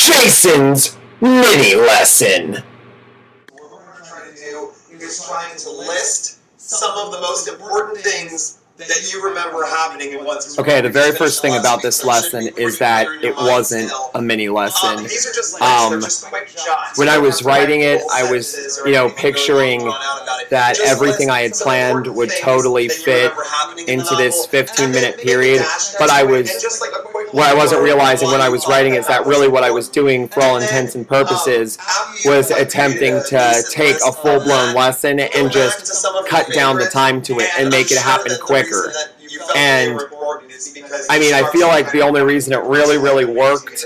Jason's mini lesson. What we're trying to do is trying to list some of the most important things that you remember happening in what's Okay, the very first thing about this lesson is that it wasn't a mini lesson. These are just lists, they're just quick shots. When I was writing it, I was, picturing that everything I had planned would totally fit into this 15-minute period, but what I wasn't realizing when I was writing is that really what I was doing for all intents and purposes was attempting to take a full-blown lesson and just cut down the time to it and make it happen quicker. And I mean, I feel like the only reason it really worked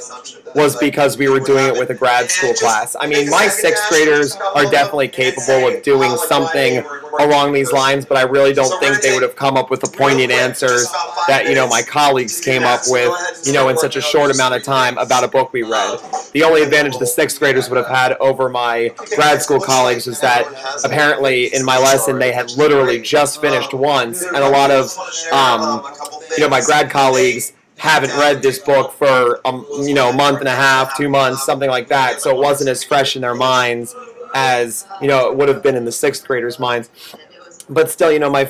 was because we were doing it with a grad school class. I mean, my 6th graders are definitely capable of doing something along these lines, but I really don't think they would have come up with the poignant answers that, my colleagues came up with, in such a short amount of time about a book we read. The only advantage the 6th graders would have had over my grad school colleagues was that apparently in my lesson they had literally just finished once, and a lot of, my grad colleagues haven't read this book for, a month and a half, 2 months, something like that, so it wasn't as fresh in their minds as, it would have been in the 6th graders' minds. But still, my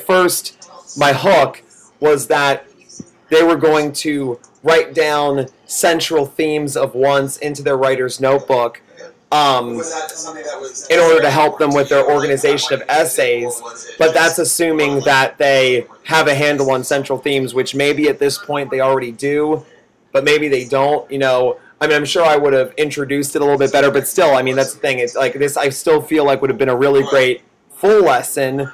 hook was that they were going to write down central themes of once into their writer's notebook in order to help them with their organization of essays, but that's assuming that they have a handle on central themes, which maybe at this point they already do, but maybe they don't, I mean, I'm sure I would have introduced it a little bit better, but still, I mean, that's the thing. It's like this, I still feel like would have been a really great full lesson,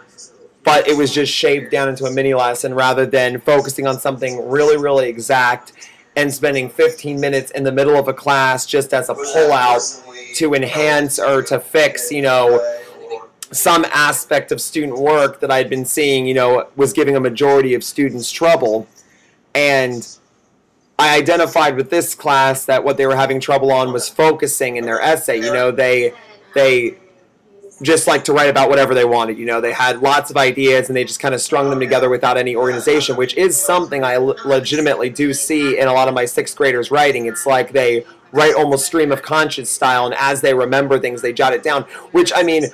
but it was just shaved down into a mini lesson rather than focusing on something really exact and spending 15 minutes in the middle of a class just as a pullout to enhance or to fix, some aspect of student work that I'd been seeing, was giving a majority of students trouble. And I identified with this class that what they were having trouble on was focusing in their essay. They just like to write about whatever they wanted. They had lots of ideas and they just kind of strung them together without any organization, which is something I legitimately do see in a lot of my 6th graders writing. It's like they write almost stream of conscious style, and as they remember things, they jot it down, which, I mean,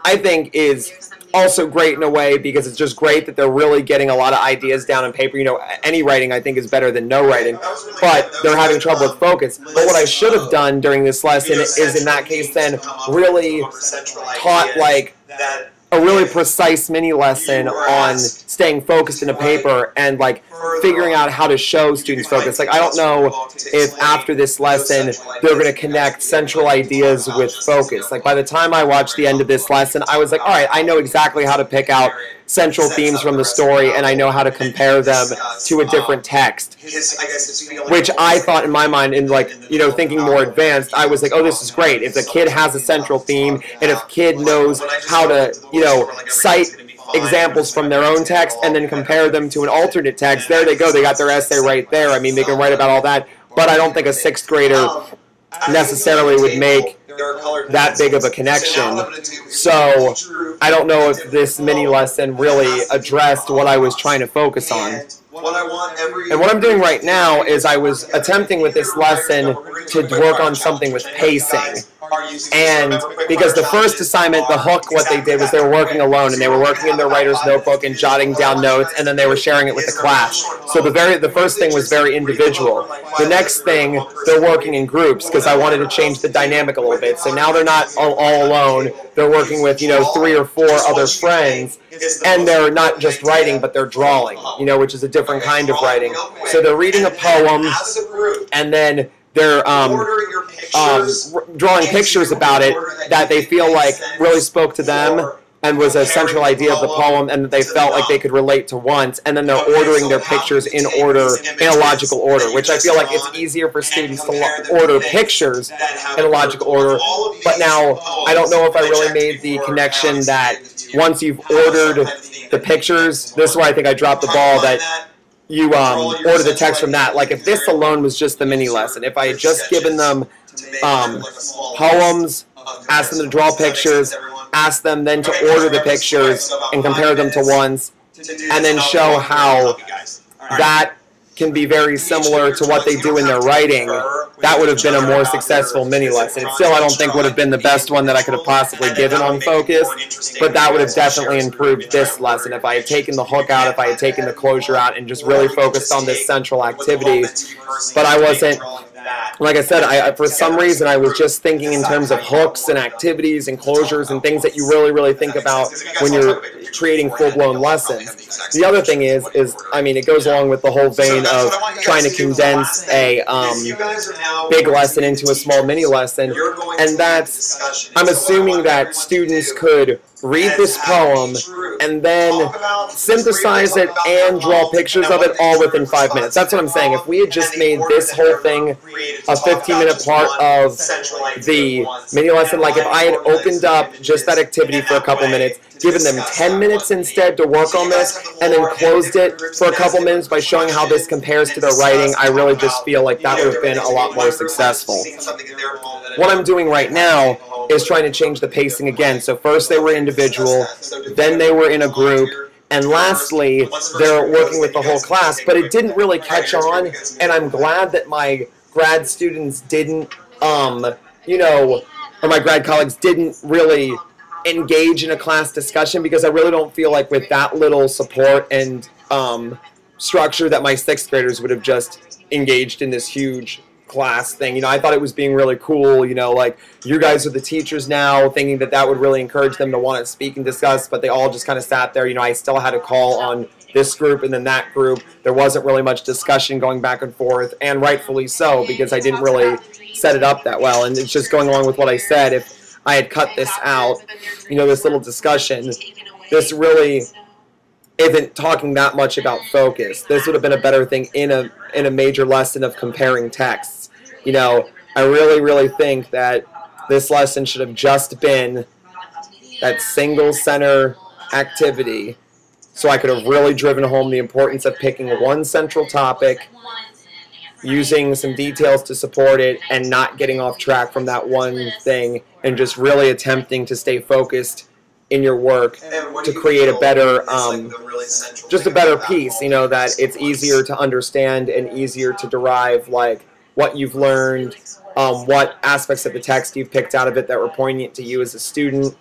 I think is also great in a way because it's just great that they're really getting a lot of ideas down on paper. Any writing I think is better than no writing, but they're having trouble with focus. But what I should have done during this lesson is, in that case, then really taught like a really precise mini lesson on staying focused in a paper and like figuring out how to show students focus. Like, I don't know if after this lesson they're going to connect central ideas with focus. Like, by the time I watched the end of this lesson, I was like, all right, I know exactly how to pick out central themes from the story, and I know how to compare them to a different text. Which I thought in my mind, in like, thinking more advanced, I was like, oh, this is great. If the kid has a central theme, and if kid knows how to, cite examples from their own text and then compare them to an alternate text, there they go. They got their essay right there. I mean, they can write about all that, but I don't think a 6th grader necessarily would make that big of a connection. So I don't know if this mini lesson really addressed what I was trying to focus on. And what I'm doing right now is I was attempting with this lesson to work on something with pacing. And because the first assignment, the hook, what they did was they were working alone, and they were working in their writer's notebook and jotting down notes, and then they were sharing it with the class. So the first thing was very individual. The next thing, they're working in groups because I wanted to change the dynamic a little bit. So now they're not all alone. They're working with 3 or 4 other friends, and they're not just writing, but they're drawing, which is a different kind of writing. So they're reading a poem, and then they're drawing pictures about it that they feel like really spoke to them and was a central idea of the poem, and that they felt like they could relate to once, and then they're ordering their pictures in order, in a logical order, which I feel like it's easier for students to order pictures in a logical order. But now, I don't know if I really made the connection that once you've ordered the pictures, this is where I think I dropped the ball, that you order the text from that. Like, if this alone was just the mini lesson, if I had just given them poems, asked them to draw pictures, asked them then to order the pictures and compare them to once, and then show how that can be very similar to what they do in their writing, that would have been a more successful mini lesson. It still, I don't think, would have been the best one that I could have possibly given on focus, but that would have definitely improved this lesson if I had taken the hook out, if I had taken the closure out, and just really focused on this central activity. But I wasn't, like I said, for some reason I was just thinking in terms of hooks and activities and closures and things that you really think about when you're creating full-blown lessons. The other thing is I mean, it goes along with the whole vein of trying to condense a big lesson into a small mini lesson, and that's, I'm assuming that students could read this poem and then synthesize it and draw pictures of it all within 5 minutes. That's what I'm saying. If we had just made this whole thing a 15-minute part of the mini lesson, like if I had opened up just that activity for a couple minutes, given them 10 minutes instead to work on this, and then closed it for a couple minutes by showing how this compares to their writing, I really just feel like that would have been a lot more successful. What I'm doing right now is trying to change the pacing again. So first they were individual, then they were in a group, and lastly, they're working with the whole class, but it didn't really catch on, and I'm glad that my grad students didn't, you know, or my grad colleagues didn't really engage in a class discussion, because I really don't feel like with that little support and structure that my sixth graders would have just engaged in this huge class thing. You know, I thought it was being really cool, you know, like, you guys are the teachers now, thinking that that would really encourage them to want to speak and discuss, but they all just kind of sat there. You know, I still had a call on this group and then that group. There wasn't really much discussion going back and forth, and rightfully so, because I didn't really set it up that well. And it's just going along with what I said, if I had cut this out, you know, this little discussion, this really isn't talking that much about focus. This would have been a better thing in a major lesson of comparing texts. You know, I really think that this lesson should have just been that single center activity, so I could have really driven home the importance of picking one central topic, using some details to support it, and not getting off track from that one thing, and just really attempting to stay focused in your work to create a better, just a better piece, you know, that it's easier to understand and easier to derive, like, what you've learned, what aspects of the text you've picked out of it that were poignant to you as a student,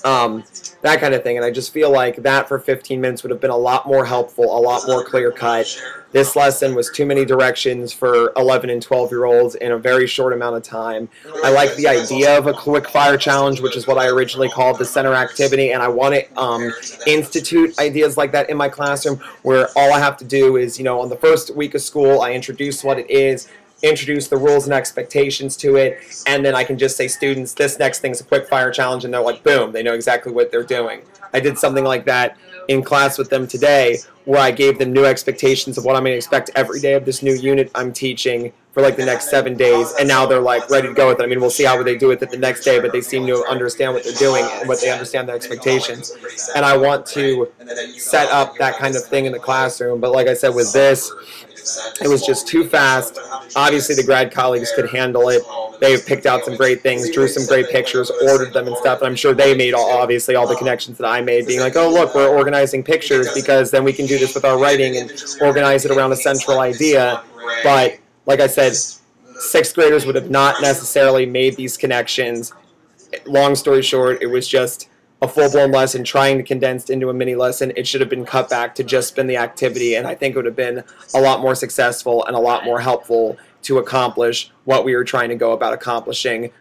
that kind of thing. And I just feel like that for 15 minutes would have been a lot more helpful, a lot more clear-cut. This lesson was too many directions for 11 and 12-year-olds in a very short amount of time. I like the idea of a quick-fire challenge, which is what I originally called the center activity, and I want to institute ideas like that in my classroom, where all I have to do is, you know, on the first week of school, I introduce what it is, introduce the rules and expectations to it, and then I can just say, students, this next thing's a quick fire challenge, and they're like, boom, they know exactly what they're doing. I did something like that in class with them today, where I gave them new expectations of what I'm going to expect every day of this new unit I'm teaching for like the next 7 days, and now they're like ready to go with it. I mean, we'll see how they do with it the next day, but they seem to understand what they're doing and what they understand their expectations. And I want to set up that kind of thing in the classroom, but like I said, with this, it was just too fast. Obviously, the grad colleagues could handle it. They picked out some great things, drew some great pictures, ordered them and stuff. And I'm sure they made, obviously, all the connections that I made, being like, oh, look, we're organizing pictures because then we can do this with our writing and organize it around a central idea. But, like I said, sixth graders would have not necessarily made these connections. Long story short, it was just a full-blown lesson trying to condense into a mini lesson. It should have been cut back to just been the activity, and I think it would have been a lot more successful and a lot more helpful to accomplish what we were trying to go about accomplishing